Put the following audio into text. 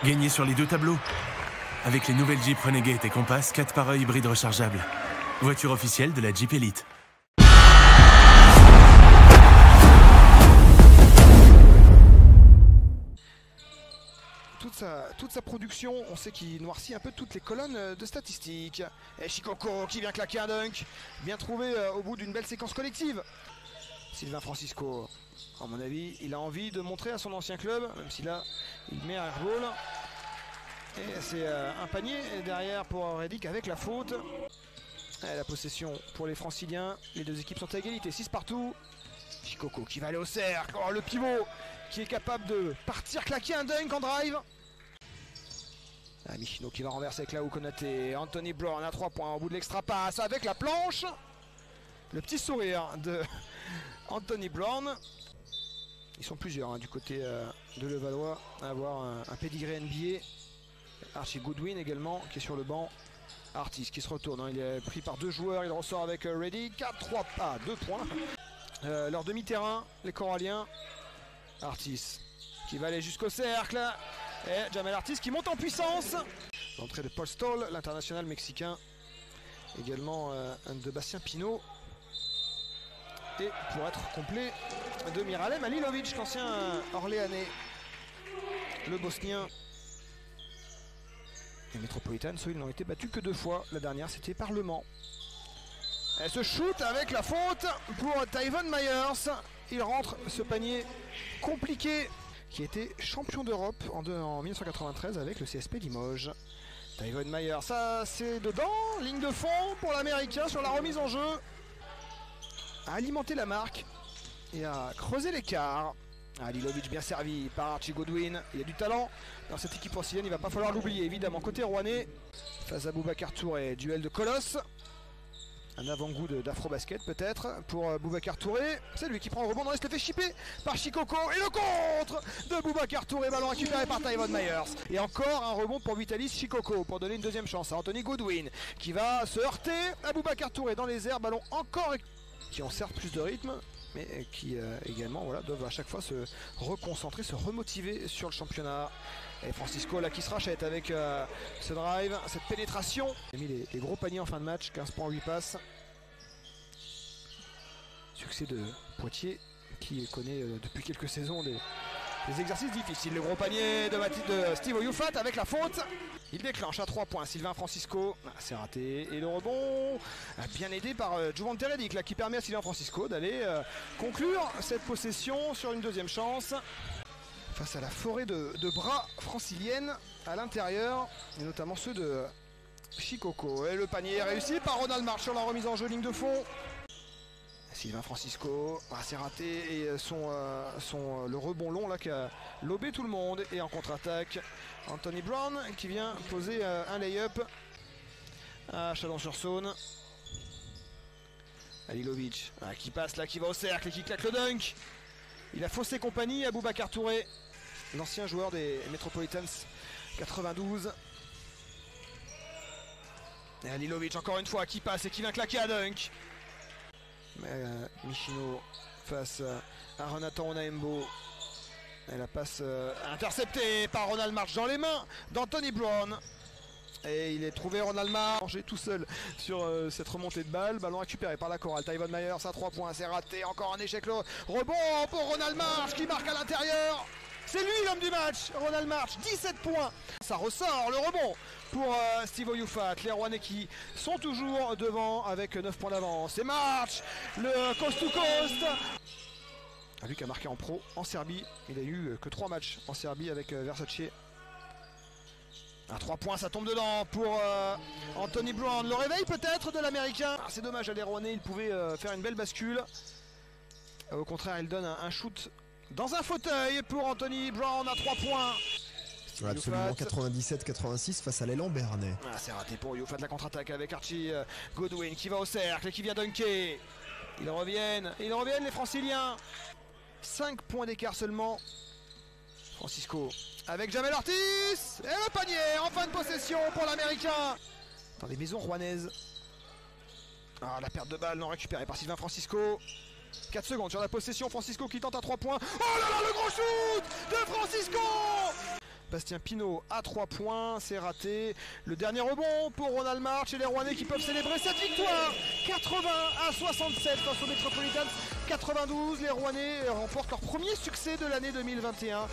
Gagnez sur les deux tableaux. Avec les nouvelles Jeep Renegade et Compass 4x1 hybride rechargeable. Voiture officielle de la Jeep Elite. Toute sa production, on sait qu'il noircit un peu toutes les colonnes de statistiques. Et Shikoko qui vient claquer un dunk. Bien trouvé au bout d'une belle séquence collective. Sylvain Francisco, à mon avis, il a envie de montrer à son ancien club, même si là, il met un airball. Et c'est un panier derrière pour Redick avec la faute. Et la possession pour les Franciliens. Les deux équipes sont à égalité, 6 partout. Shikoko qui va aller au cercle. Oh, le pivot qui est capable de partir claquer un dunk en drive. Michino qui va renverser avec Laou Konaté. Anthony Brown à 3 points au bout de l'extra passe avec la planche. Le petit sourire de Anthony Brown. Ils sont plusieurs du côté de Levallois à avoir un pédigré NBA. Archie Goodwin également qui est sur le banc. Artis qui se retourne, il est pris par deux joueurs, il ressort avec Reddy. 4-3 pas, 2 points. Leur demi-terrain, les Coralliens. Artis qui va aller jusqu'au cercle. Et Jamel Artis qui monte en puissance. L'entrée de Paul Stoll, l'international mexicain. Également de Bastien Pinot. Et pour être complet, de Miralem Alilovic, l'ancien Orléanais. Le Bosnien. Les Metropolitans, eux, ils n'ont été battus que 2 fois. La dernière, c'était par Le Mans. Elle se shoot avec la faute pour Tyvon Myers. Il rentre ce panier compliqué qui était champion d'Europe en 1993 avec le CSP Limoges. Tyvon Myers, ça c'est dedans. Ligne de fond pour l'Américain sur la remise en jeu. A alimenter la marque et à creuser l'écart. Alilovic bien servi par Archie Goodwin. Il y a du talent dans cette équipe francilienne, il va pas falloir l'oublier évidemment. Côté rouennais, face à Boubacar Touré, duel de colosse. Un avant-goût d'afro-basket peut-être pour Boubacar Touré. C'est lui qui prend le rebond, il se le fait chipper par Shikoko. Et le contre de Boubacar Touré, ballon récupéré par Tyvon Myers. Et encore un rebond pour Vitalis Shikoko pour donner une deuxième chance à Anthony Goodwin qui va se heurter à Boubacar Touré dans les airs. Ballon encore qui ont certes plus de rythme, mais qui également doivent à chaque fois se reconcentrer, se remotiver sur le championnat. Et Francisco là qui se rachète avec ce drive, cette pénétration. Il a mis les gros paniers en fin de match, 15 points, 8 passes. Succès de Poitiers qui connaît depuis quelques saisons des exercices difficiles. Le gros panier de Steve Oyufat avec la faute. Il déclenche à 3 points. Sylvain Francisco, c'est raté. Et le rebond, bien aidé par Juvante Redick là qui permet à Sylvain Francisco d'aller conclure cette possession sur une deuxième chance. Face à la forêt de bras francilienne à l'intérieur, et notamment ceux de Shikoko. Et le panier est réussi par Ronald March sur la remise en jeu, ligne de fond. Sylvain Francisco, c'est raté. Et le rebond long là qui a lobé tout le monde. Et en contre-attaque, Anthony Brown qui vient poser un lay-up à Chalon-sur-Saône. Alilovic qui passe là, qui va au cercle et qui claque le dunk. Il a faussé compagnie à Boubacar Touré, l'ancien joueur des Metropolitans 92. Et Alilovic encore une fois qui passe et qui vient claquer à dunk. Michino face à Renatan Onaembo. Et la passe interceptée par Ronald March dans les mains d'Anthony Brown. Et il est trouvé Ronald March rangé tout seul sur cette remontée de balle. Ballon récupéré par la chorale. Tyvon Myers à 3 points, c'est raté. Encore un échec. Le rebond pour Ronald March qui marque à l'intérieur. C'est lui l'homme du match, Ronald March, 17 points. Ça ressort, le rebond pour Steve Oyufat. Les Rouennais qui sont toujours devant avec 9 points d'avance. C'est March, le coast to coast. Lui qui a marqué en pro en Serbie. Il a eu que 3 matchs en Serbie avec Versace. À 3 points, ça tombe dedans pour Anthony Brown. Le réveil peut-être de l'Américain. C'est dommage, à les Rouennais, il pouvait faire une belle bascule. Au contraire, il donne un shoot dans un fauteuil pour Anthony Brown à 3 points. Absolument, 97-86 face à l'élan béarnais. C'est raté pour Oyufat, la contre-attaque avec Archie Goodwin qui va au cercle et qui vient dunker. Ils reviennent les Franciliens. 5 points d'écart seulement. Francisco avec Jamel Artis. Et le panier en fin de possession pour l'Américain. Dans les maisons rouennaises. La perte de balle non récupérée par Sylvain Francisco. 4 secondes sur la possession. Francisco qui tente à 3 points. Oh là là, le gros shoot de Francisco. Bastien Pinault à 3 points, c'est raté. Le dernier rebond pour Ronald March et les Rouennais qui peuvent célébrer cette victoire. 80-67 face au Metropolitans 92. Les Rouennais remportent leur premier succès de l'année 2021